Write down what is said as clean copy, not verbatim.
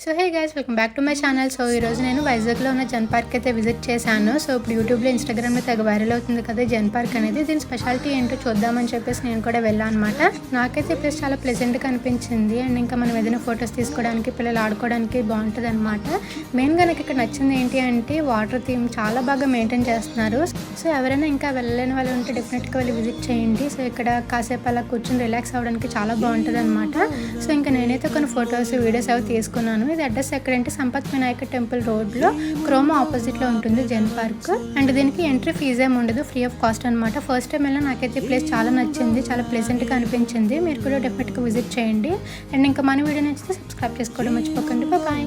So hey guys, welcome back to my channel. So ఈరోజు నేను వైజాగ్లో ఉన్న జన్ పార్క్ అయితే విజిట్ చేశాను. సో ఇప్పుడు యూట్యూబ్లో ఇన్స్టాగ్రామ్లో తెగ వైరల్ అవుతుంది కదా జన్ పార్క్ అనేది. దీని స్పెషాలిటీ ఏంటో చూద్దామని చెప్పేసి నేను కూడా వెళ్ళాను అనమాట. నాకైతే ప్లేస్ చాలా ప్లెజెంట్గా అనిపించింది. అండ్ ఇంకా మనం ఏదైనా ఫొటోస్ తీసుకోవడానికి, పిల్లలు ఆడుకోవడానికి బాగుంటుంది అనమాట. మెయిన్గా నాకు ఇక్కడ నచ్చింది ఏంటి అంటే వాటర్ థీమ్ చాలా బాగా మెయింటైన్ చేస్తున్నారు. సో ఎవరైనా ఇంకా వెళ్ళలేని వాళ్ళు ఉంటే డెఫినెట్గా వెళ్ళి విజిట్ చేయండి. సో ఇక్కడ కాసేపు అలా కూర్చొని రిలాక్స్ అవ్వడానికి చాలా బాగుంటుంది అనమాట. సో ఇంకా నేనైతే కొన్ని ఫొటోస్, వీడియోస్ అవి తీసుకున్నాను. ఇది అడ్రస్ ఎక్కడంటే సంపత్ వినాయక టెంపుల్ రోడ్లో క్రోమా ఆపోజిట్లో ఉంటుంది జన్ పార్క్. అండ్ దీనికి ఎంట్రీ ఫీజ్ ఏమి ఉండదు, ఫ్రీ ఆఫ్ కాస్ట్ అనమాట. ఫస్ట్ టైం వెళ్ళినా నాకైతే ప్లేస్ చాలా నచ్చింది, చాలా ప్లెజెంట్గా అనిపించింది. మీరు కూడా డెఫినెట్గా విజిట్ చేయండి. అండ్ ఇంకా మన వీడియో నచ్చితే సబ్స్క్రైబ్ చేసుకోవడం మర్చిపోకండి. బాయ్.